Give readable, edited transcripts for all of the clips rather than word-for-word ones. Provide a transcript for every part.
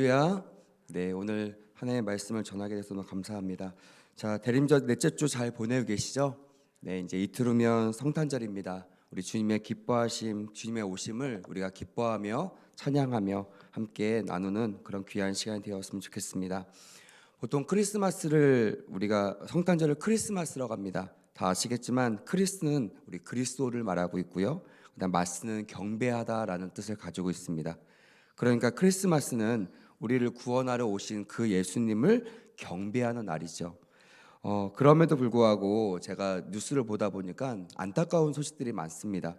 할렐루야. 네, 오늘 하나님의 말씀을 전하게 돼서 너무 감사합니다. 자, 대림절 넷째 주 잘 보내고 계시죠? 네, 이제 이틀 후면 성탄절입니다. 우리 주님의 기뻐하심, 주님의 오심을 우리가 기뻐하며 찬양하며 함께 나누는 그런 귀한 시간이 되었으면 좋겠습니다. 보통 크리스마스를 우리가 성탄절을 크리스마스라고 합니다. 다 아시겠지만 크리스는 우리 그리스도를 말하고 있고요. 그다음 마스는 경배하다라는 뜻을 가지고 있습니다. 그러니까 크리스마스는 우리를 구원하러 오신 그 예수님을 경배하는 날이죠. 그럼에도 불구하고 제가 뉴스를 보다 보니까 안타까운 소식들이 많습니다.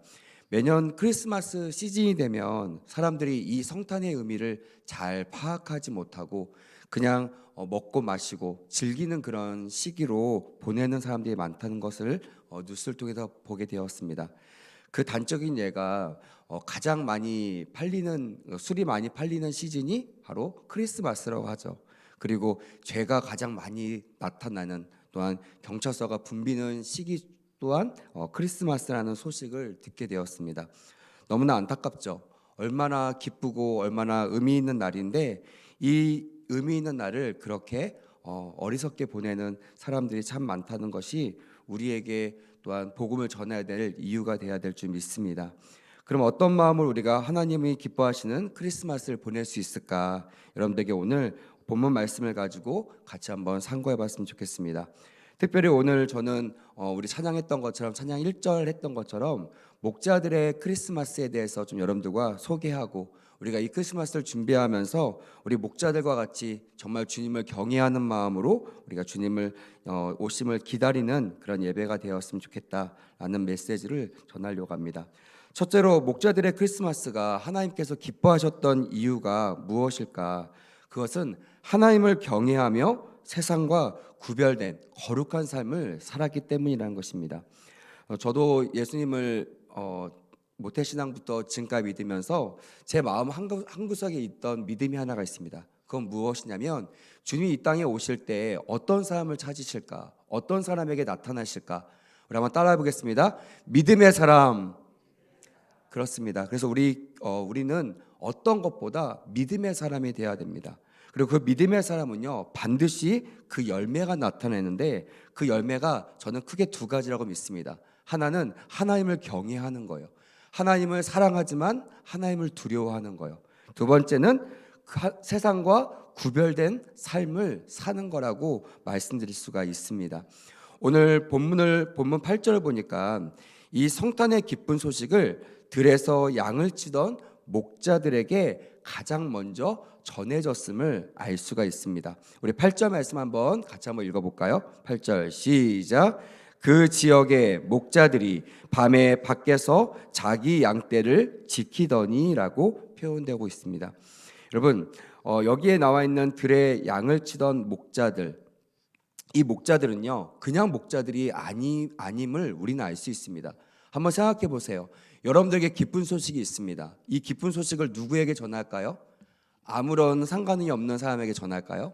매년 크리스마스 시즌이 되면 사람들이 이 성탄의 의미를 잘 파악하지 못하고 그냥 먹고 마시고 즐기는 그런 시기로 보내는 사람들이 많다는 것을 뉴스를 통해서 보게 되었습니다. 그 단적인 예가 가장 많이 팔리는 술이 많이 팔리는 시즌이 바로 크리스마스라고 하죠. 그리고 죄가 가장 많이 나타나는 또한 경찰서가 붐비는 시기 또한 크리스마스라는 소식을 듣게 되었습니다. 너무나 안타깝죠. 얼마나 기쁘고 얼마나 의미 있는 날인데 이 의미 있는 날을 그렇게 어리석게 보내는 사람들이 참 많다는 것이 우리에게 또한 복음을 전해야 될 이유가 되어야 될 줄 믿습니다. 그럼 어떤 마음으로 우리가 하나님이 기뻐하시는 크리스마스를 보낼 수 있을까? 여러분들에게 오늘 본문 말씀을 가지고 같이 한번 상고해 봤으면 좋겠습니다. 특별히 오늘 저는 우리 찬양했던 것처럼 찬양 1절 했던 것처럼 목자들의 크리스마스에 대해서 좀 여러분들과 소개하고 우리가 이 크리스마스를 준비하면서 우리 목자들과 같이 정말 주님을 경외하는 마음으로 우리가 주님을 오심을 기다리는 그런 예배가 되었으면 좋겠다라는 메시지를 전하려고 합니다. 첫째로 목자들의 크리스마스가 하나님께서 기뻐하셨던 이유가 무엇일까? 그것은 하나님을 경외하며 세상과 구별된 거룩한 삶을 살았기 때문이라는 것입니다. 저도 예수님을 모태신앙부터 지금까지 믿으면서 제 마음 한구석에 있던 믿음이 하나가 있습니다. 그건 무엇이냐면 주님이 이 땅에 오실 때 어떤 사람을 찾으실까? 어떤 사람에게 나타나실까? 우리 한번 따라해 보겠습니다. 믿음의 사람. 그렇습니다. 그래서 우리는 어떤 것보다 믿음의 사람이 되어야 됩니다. 그리고 그 믿음의 사람은요 반드시 그 열매가 나타내는데 그 열매가 저는 크게 두 가지라고 믿습니다. 하나는 하나님을 경외하는 거예요. 하나님을 사랑하지만 하나님을 두려워하는 거예요. 두 번째는 세상과 구별된 삶을 사는 거라고 말씀드릴 수가 있습니다. 오늘 본문 8절을 보니까 이 성탄의 기쁜 소식을 들에서 양을 치던 목자들에게 가장 먼저 전해졌음을 알 수가 있습니다. 우리 8절 말씀 같이 한번 읽어볼까요? 8절 시작. 그 지역의 목자들이 밤에 밖에서 자기 양떼를 지키더니라고 표현되고 있습니다. 여러분 여기에 나와 있는 들에 양을 치던 목자들, 이 목자들은요 그냥 목자들이 아님을 우리는 알 수 있습니다. 한번 생각해 보세요. 여러분들에게 기쁜 소식이 있습니다. 이 기쁜 소식을 누구에게 전할까요? 아무런 상관이 없는 사람에게 전할까요?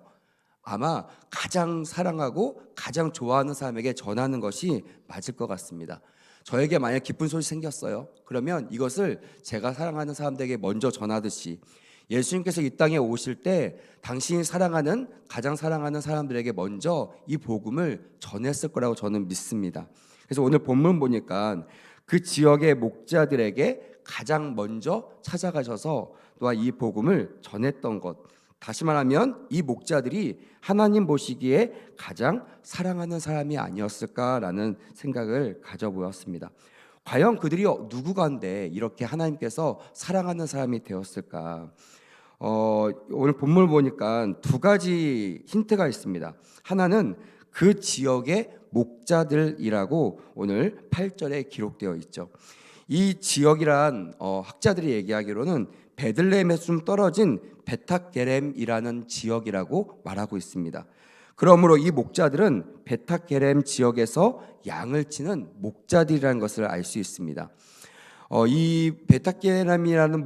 아마 가장 사랑하고 가장 좋아하는 사람에게 전하는 것이 맞을 것 같습니다. 저에게 만약 기쁜 소식 생겼어요. 그러면 이것을 제가 사랑하는 사람들에게 먼저 전하듯이 예수님께서 이 땅에 오실 때 당신이 가장 사랑하는 사람들에게 먼저 이 복음을 전했을 거라고 저는 믿습니다. 그래서 오늘 본문 보니까 그 지역의 목자들에게 가장 먼저 찾아가셔서 또한 이 복음을 전했던 것, 다시 말하면 이 목자들이 하나님 보시기에 가장 사랑하는 사람이 아니었을까라는 생각을 가져보았습니다. 과연 그들이 누구간데 이렇게 하나님께서 사랑하는 사람이 되었을까? 오늘 본문을 보니까 두 가지 힌트가 있습니다. 하나는 그 지역의 목자들이라고 오늘 8절에 기록되어 있죠. 이 지역이란 학자들이 얘기하기로는 베들레헴에서 좀 떨어진 베탁게렘이라는 지역이라고 말하고 있습니다. 그러므로 이 목자들은 베탁게렘 지역에서 양을 치는 목자들이라는 것을 알 수 있습니다. 이 베탁게렘이라는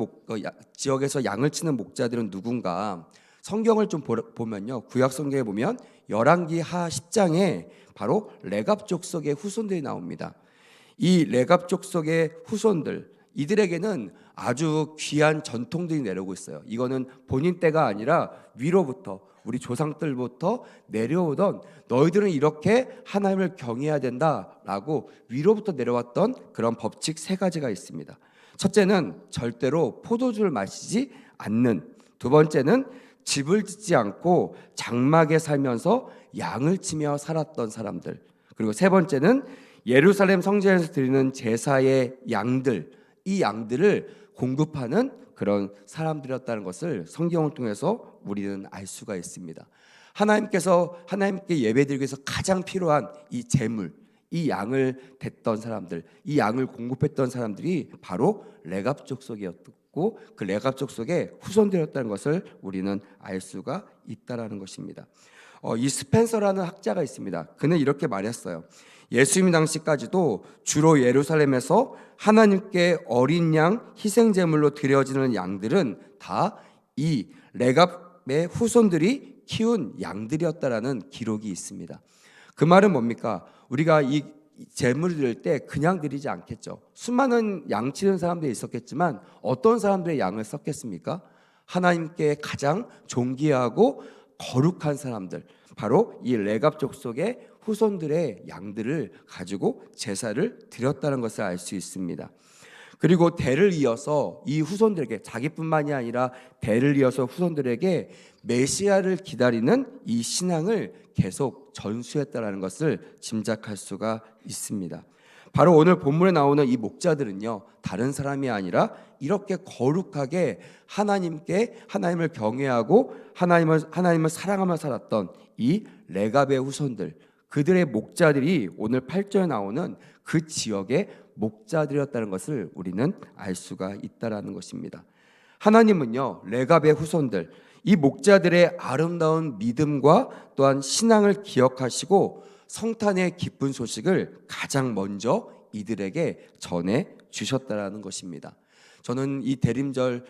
지역에서 양을 치는 목자들은 누군가? 성경을 좀 보면요, 구약 성경에 보면 열왕기 하 10장에 바로 레갑 족속의 후손들이 나옵니다. 이 레갑 족속의 후손들, 이들에게는 아주 귀한 전통들이 내려오고 있어요. 이거는 본인 때가 아니라 위로부터, 우리 조상들부터 내려오던, 너희들은 이렇게 하나님을 경외해야 된다라고 위로부터 내려왔던 그런 법칙 세 가지가 있습니다. 첫째는 절대로 포도주를 마시지 않는, 두 번째는 집을 짓지 않고 장막에 살면서 양을 치며 살았던 사람들, 그리고 세 번째는 예루살렘 성전에서 드리는 제사의 양들, 이 양들을 공급하는 그런 사람들이었다는 것을 성경을 통해서 우리는 알 수가 있습니다. 하나님께 예배드리기 위해서 가장 필요한 이 제물, 이 양을 댔던 사람들, 이 양을 공급했던 사람들이 바로 레갑 족속이었고, 그 레갑 족속의 후손들이었다는 것을 우리는 알 수가 있다라는 것입니다. 이 스펜서라는 학자가 있습니다. 그는 이렇게 말했어요. 예수님 당시까지도 주로 예루살렘에서 하나님께 어린 양 희생 제물로 드려지는 양들은 다 이 레갑의 후손들이 키운 양들이었다라는 기록이 있습니다. 그 말은 뭡니까? 우리가 이 제물을 드릴 때 그냥 드리지 않겠죠. 수많은 양 치는 사람들이 있었겠지만 어떤 사람들의 양을 썼겠습니까? 하나님께 가장 존귀하고 거룩한 사람들, 바로 이 레갑 족속의 후손들의 양들을 가지고 제사를 드렸다는 것을 알 수 있습니다. 그리고 대를 이어서 이 후손들에게, 자기뿐만이 아니라 대를 이어서 후손들에게 메시아를 기다리는 이 신앙을 계속 전수했다라는 것을 짐작할 수가 있습니다. 바로 오늘 본문에 나오는 이 목자들은요, 다른 사람이 아니라 이렇게 거룩하게 하나님을 경외하고 하나님을 사랑하며 살았던 이 레갑의 후손들, 그들의 목자들이 오늘 8절에 나오는 그 지역의 목자들이었다는 것을 우리는 알 수가 있다라는 것입니다. 하나님은요, 레갑의 후손들, 이 목자들의 아름다운 믿음과 또한 신앙을 기억하시고 성탄의 기쁜 소식을 가장 먼저 이들에게 전해 주셨다라는 것입니다. 저는 이 대림절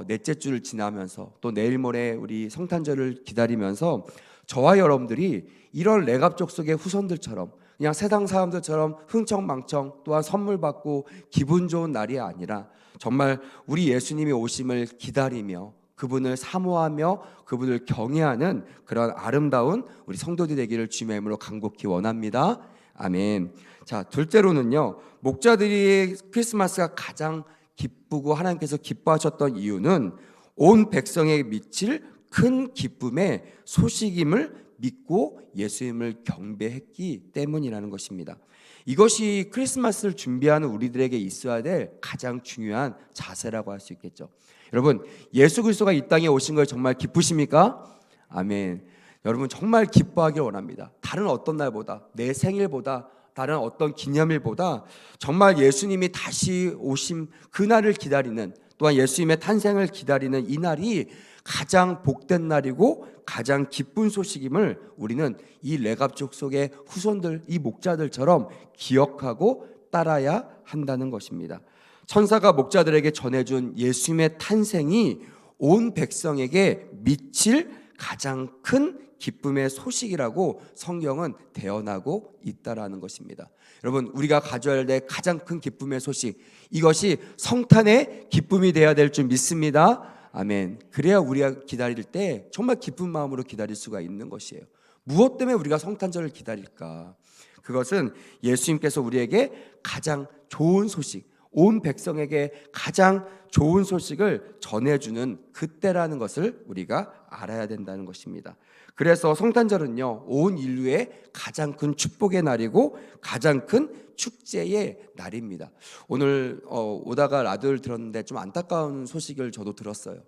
넷째 주를 지나면서 또 내일 모레 우리 성탄절을 기다리면서 저와 여러분들이 이런 레갑 족속의 후손들처럼 그냥 세상 사람들처럼 흥청망청 또한 선물 받고 기분 좋은 날이 아니라 정말 우리 예수님이 오심을 기다리며 그분을 사모하며 그분을 경외하는 그런 아름다운 우리 성도들이 되기를 주님의 이름으로 간곡히 원합니다. 아멘. 자, 둘째로는요, 목자들이 크리스마스가 가장 기쁘고 하나님께서 기뻐하셨던 이유는 온 백성에게 미칠 큰 기쁨의 소식임을 믿고 예수님을 경배했기 때문이라는 것입니다. 이것이 크리스마스를 준비하는 우리들에게 있어야 될 가장 중요한 자세라고 할 수 있겠죠. 여러분, 예수 그리스도가 이 땅에 오신 걸 정말 기쁘십니까? 아멘. 여러분 정말 기뻐하길 원합니다. 다른 어떤 날보다, 내 생일보다, 다른 어떤 기념일보다 정말 예수님이 다시 오심 그날을 기다리는, 또한 예수님의 탄생을 기다리는 이 날이 가장 복된 날이고 가장 기쁜 소식임을 우리는 이 레갑 족속의 후손들, 이 목자들처럼 기억하고 따라야 한다는 것입니다. 천사가 목자들에게 전해준 예수님의 탄생이 온 백성에게 미칠 가장 큰 기쁨의 소식이라고 성경은 대언하고 있다라는 것입니다. 여러분, 우리가 가져야 될 가장 큰 기쁨의 소식, 이것이 성탄의 기쁨이 되어야 될 줄 믿습니다. 아멘. 그래야 우리가 기다릴 때 정말 기쁜 마음으로 기다릴 수가 있는 것이에요. 무엇 때문에 우리가 성탄절을 기다릴까? 그것은 예수님께서 우리에게 가장 좋은 소식, 온 백성에게 가장 좋은 소식을 전해주는 그때라는 것을 우리가 알아야 된다는 것입니다. 그래서 성탄절은요, 온 인류의 가장 큰 축복의 날이고 가장 큰 축제의 날입니다. 오늘 오다가 라디오를 들었는데 좀 안타까운 소식을 저도 들었어요.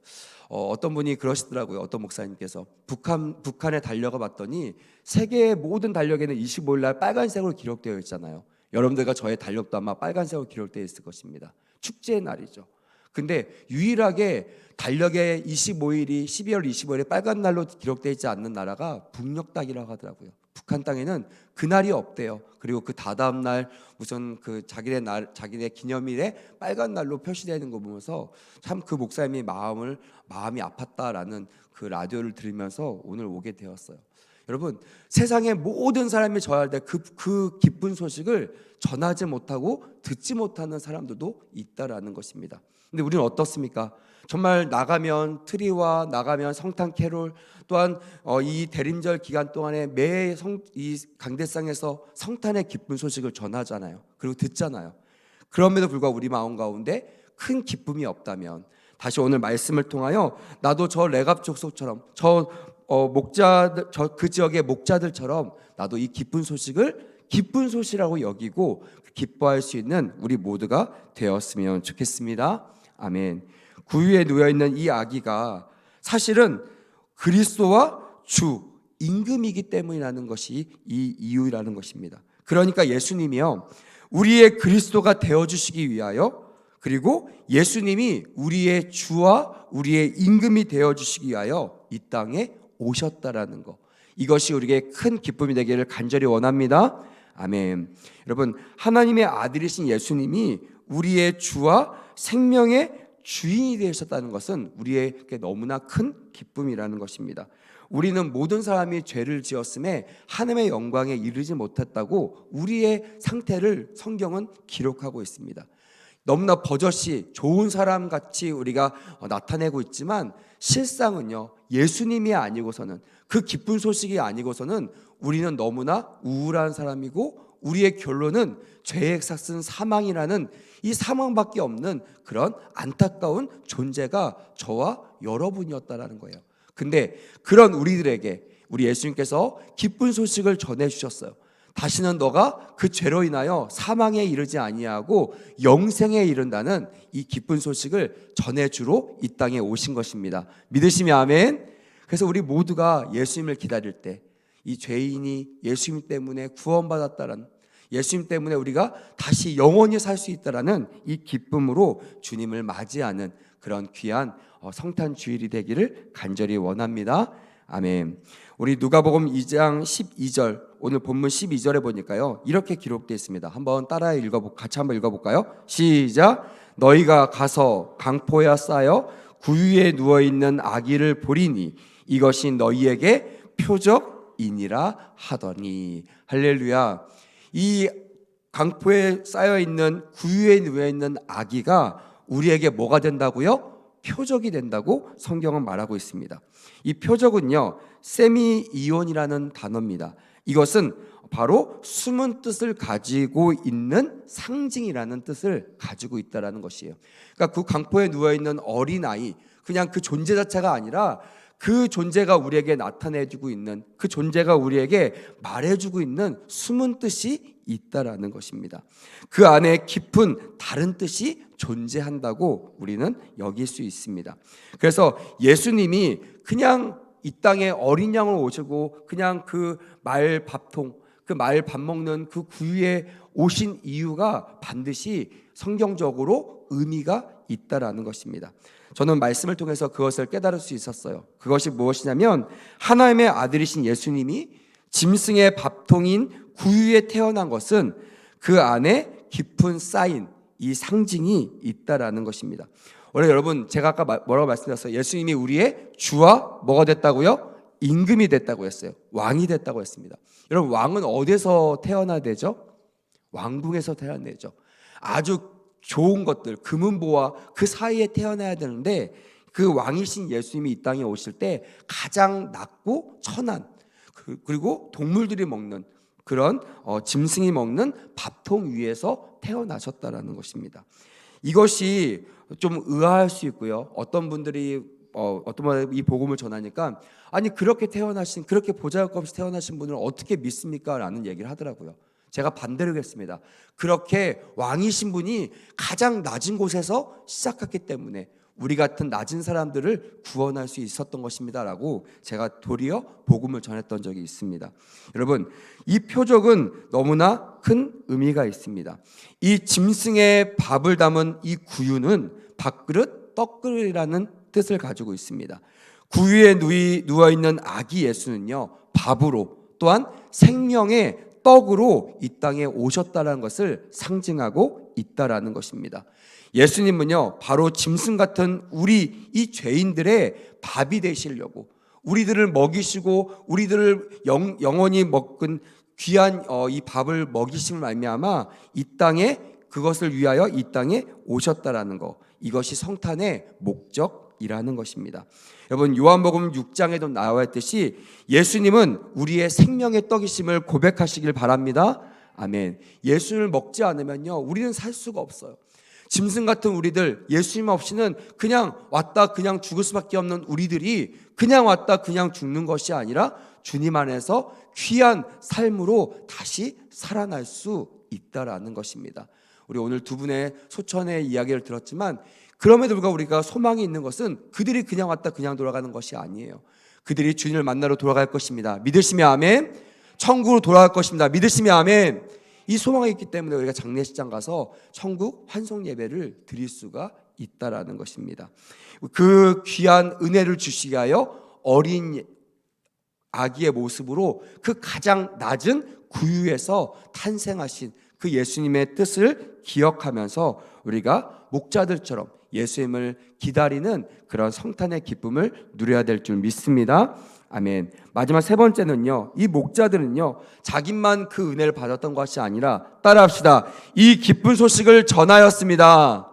어떤 분이 그러시더라고요. 어떤 목사님께서 북한에 달려가 봤더니 세계의 모든 달력에는 25일 날 빨간색으로 기록되어 있잖아요. 여러분들과 저의 달력도 아마 빨간색으로 기록되어 있을 것입니다. 축제의 날이죠. 근데 유일하게 달력에 25일이 12월 25일에 빨간 날로 기록되어 있지 않는 나라가 북녘 땅이라고 하더라고요. 북한 땅에는 그날이 없대요. 그리고 그 다다음 날 무슨 그 자기네 기념일에 빨간 날로 표시되는 거 보면서 참 그 목사님이 마음이 아팠다라는 그 라디오를 들으면서 오늘 오게 되었어요. 여러분, 세상의 모든 사람이 전할 때 그 기쁜 소식을 전하지 못하고 듣지 못하는 사람들도 있다라는 것입니다. 근데 우리는 어떻습니까? 정말 나가면 트리와 나가면 성탄 캐롤, 또한 이 대림절 기간 동안에 매 이 강대상에서 성탄의 기쁜 소식을 전하잖아요. 그리고 듣잖아요. 그럼에도 불구하고 우리 마음 가운데 큰 기쁨이 없다면, 다시 오늘 말씀을 통하여 나도 저 레갑 족속처럼 목자들, 그 지역의 목자들처럼 나도 이 기쁜 소식을 기쁜 소식이라고 여기고 기뻐할 수 있는 우리 모두가 되었으면 좋겠습니다. 아멘. 구유에 누워 있는 이 아기가 사실은 그리스도와 주 임금이기 때문이라는 것이 이 이유라는 것입니다. 그러니까 예수님이요, 우리의 그리스도가 되어 주시기 위하여, 그리고 예수님이 우리의 주와 우리의 임금이 되어 주시기 위하여 이 땅에 오셨다라는 것, 이것이 우리에게 큰 기쁨이 되기를 간절히 원합니다. 아멘. 여러분, 하나님의 아들이신 예수님이 우리의 주와 생명의 주인이 되셨다는 것은 우리에게 너무나 큰 기쁨이라는 것입니다. 우리는 모든 사람이 죄를 지었음에 하나님의 영광에 이르지 못했다고 우리의 상태를 성경은 기록하고 있습니다. 너무나 버젓이 좋은 사람 같이 우리가 나타내고 있지만 실상은요, 예수님이 아니고서는, 그 기쁜 소식이 아니고서는 우리는 너무나 우울한 사람이고 우리의 결론은 죄의 삭은 사망이라는 이 사망밖에 없는 그런 안타까운 존재가 저와 여러분이었다라는 거예요. 근데 그런 우리들에게 우리 예수님께서 기쁜 소식을 전해 주셨어요. 다시는 너가 그 죄로 인하여 사망에 이르지 아니하고 영생에 이른다는 이 기쁜 소식을 전해주러 이 땅에 오신 것입니다. 믿으시면 아멘. 그래서 우리 모두가 예수님을 기다릴 때 이 죄인이 예수님 때문에 구원받았다는, 예수님 때문에 우리가 다시 영원히 살 수 있다라는 이 기쁨으로 주님을 맞이하는 그런 귀한 성탄 주일이 되기를 간절히 원합니다. 아멘. 우리 누가복음 2장 12절, 오늘 본문 12절에 보니까요, 이렇게 기록되어 있습니다. 한번 따라 같이 한번 읽어볼까요? 시작. 너희가 가서 강포에 쌓여 구유에 누워있는 아기를 보리니 이것이 너희에게 표적이니라 하더니. 할렐루야. 이 강포에 쌓여있는, 구유에 누워있는 아기가 우리에게 뭐가 된다고요? 표적이 된다고 성경은 말하고 있습니다. 이 표적은요, 세미이온이라는 단어입니다. 이것은 바로 숨은 뜻을 가지고 있는 상징이라는 뜻을 가지고 있다라는 것이에요. 그러니까 그 강포에 누워있는 어린아이, 그냥 그 존재 자체가 아니라 그 존재가 우리에게 나타내주고 있는, 그 존재가 우리에게 말해주고 있는 숨은 뜻이 있다라는 것입니다. 그 안에 깊은 다른 뜻이 존재한다고 우리는 여길 수 있습니다. 그래서 예수님이 그냥 이 땅에 어린 양을 오시고 그냥 그 말 밥통, 그 말 밥 먹는 그 구유에 오신 이유가 반드시 성경적으로 의미가 있다라는 것입니다. 저는 말씀을 통해서 그것을 깨달을 수 있었어요. 그것이 무엇이냐면, 하나님의 아들이신 예수님이 짐승의 밥통인 구유에 태어난 것은 그 안에 깊은 쌓인 이 상징이 있다라는 것입니다. 원래 여러분, 제가 아까 뭐라고 말씀드렸어요? 예수님이 우리의 주와 뭐가 됐다고요? 임금이 됐다고 했어요. 왕이 됐다고 했습니다. 여러분, 왕은 어디서 태어나야 되죠? 왕궁에서 태어나야죠. 아주 좋은 것들, 금은보화 그 사이에 태어나야 되는데, 그 왕이신 예수님이 이 땅에 오실 때 가장 낮고 천한, 그리고 동물들이 먹는 그런 짐승이 먹는 밥통 위에서 태어나셨다라는 것입니다. 이것이 좀 의아할 수 있고요. 어떤 분들이 이 복음을 전하니까, 아니 그렇게 태어나신, 그렇게 보잘것없이 태어나신 분을 어떻게 믿습니까? 라는 얘기를 하더라고요. 제가 반대로 했습니다. 그렇게 왕이신 분이 가장 낮은 곳에서 시작했기 때문에 우리 같은 낮은 사람들을 구원할 수 있었던 것입니다 라고 제가 도리어 복음을 전했던 적이 있습니다. 여러분, 이 표적은 너무나 큰 의미가 있습니다. 이 짐승의 밥을 담은 이 구유는 밥그릇, 떡그릇이라는 뜻을 가지고 있습니다. 구유에 누워있는 아기 예수는요, 밥으로, 또한 생명의 떡으로 이 땅에 오셨다는 것을 상징하고 있다라는 것입니다. 예수님은요, 바로 짐승 같은 우리 이 죄인들의 밥이 되시려고, 우리들을 먹이시고 우리들을 영원히 먹은 귀한 이 밥을 먹이심을 말미암아 이 땅에 그것을 위하여 이 땅에 오셨다라는 거, 이것이 성탄의 목적이라는 것입니다. 여러분, 요한복음 6장에도 나와 있듯이 예수님은 우리의 생명의 떡이심을 고백하시길 바랍니다. 아멘. 예수를 먹지 않으면요, 우리는 살 수가 없어요. 짐승 같은 우리들, 예수님 없이는 그냥 왔다 그냥 죽을 수밖에 없는 우리들이 그냥 왔다 그냥 죽는 것이 아니라 주님 안에서 귀한 삶으로 다시 살아날 수 있다라는 것입니다. 우리 오늘 두 분의 소천의 이야기를 들었지만 그럼에도 불구하고 우리가 소망이 있는 것은 그들이 그냥 왔다 그냥 돌아가는 것이 아니에요. 그들이 주님을 만나러 돌아갈 것입니다. 믿으시면 아멘. 천국으로 돌아갈 것입니다. 믿으시면 아멘. 이 소망이 있기 때문에 우리가 장례식장 가서 천국 환송 예배를 드릴 수가 있다라는 것입니다. 그 귀한 은혜를 주시기 위하여 어린 아기의 모습으로 그 가장 낮은 구유에서 탄생하신 그 예수님의 뜻을 기억하면서 우리가 목자들처럼 예수님을 기다리는 그런 성탄의 기쁨을 누려야 될 줄 믿습니다. 아멘. 마지막 세 번째는요, 이 목자들은요 자기만 그 은혜를 받았던 것이 아니라, 따라합시다, 이 기쁜 소식을 전하였습니다.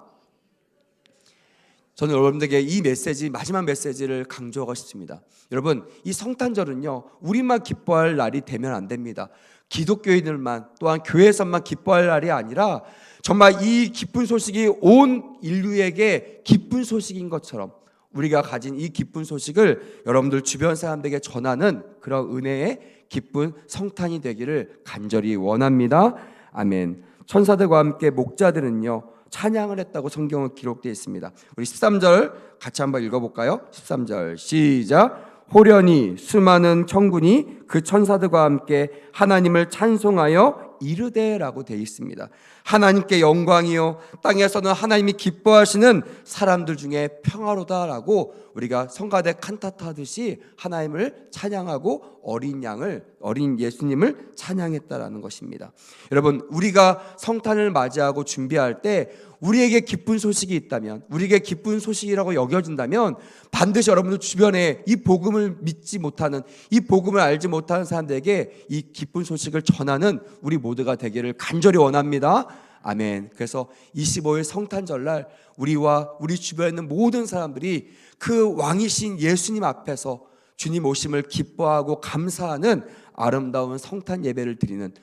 저는 여러분들에게 이 메시지, 마지막 메시지를 강조하고 싶습니다. 여러분, 이 성탄절은요 우리만 기뻐할 날이 되면 안 됩니다. 기독교인들만, 또한 교회에서만 기뻐할 날이 아니라 정말 이 기쁜 소식이 온 인류에게 기쁜 소식인 것처럼 우리가 가진 이 기쁜 소식을 여러분들 주변 사람들에게 전하는 그런 은혜의 기쁜 성탄이 되기를 간절히 원합니다. 아멘. 천사들과 함께 목자들은요 찬양을 했다고 성경은 기록되어 있습니다. 우리 13절 같이 한번 읽어볼까요? 13절 시작. 호련히 수많은 천군이 그 천사들과 함께 하나님을 찬송하여 이르되라고 되어 있습니다. 하나님께 영광이요 땅에서는 하나님이 기뻐하시는 사람들 중에 평화로다라고 우리가 성가대 칸타타 하듯이 하나님을 찬양하고 어린 예수님을 찬양했다라는 것입니다. 여러분, 우리가 성탄을 맞이하고 준비할 때 우리에게 기쁜 소식이 있다면, 우리에게 기쁜 소식이라고 여겨진다면 반드시 여러분들 주변에 이 복음을 믿지 못하는, 이 복음을 알지 못하는 사람들에게 이 기쁜 소식을 전하는 우리 모두가 되기를 간절히 원합니다. 아멘. 그래서 25일 성탄절날 우리와 우리 주변에 있는 모든 사람들이 그 왕이신 예수님 앞에서 주님 오심을 기뻐하고 감사하는 아름다운 성탄 예배를 드리는,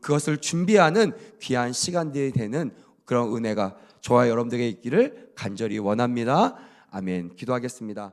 그것을 준비하는 귀한 시간들이 되는 그런 은혜가 저와 여러분들에게 있기를 간절히 원합니다. 아멘. 기도하겠습니다.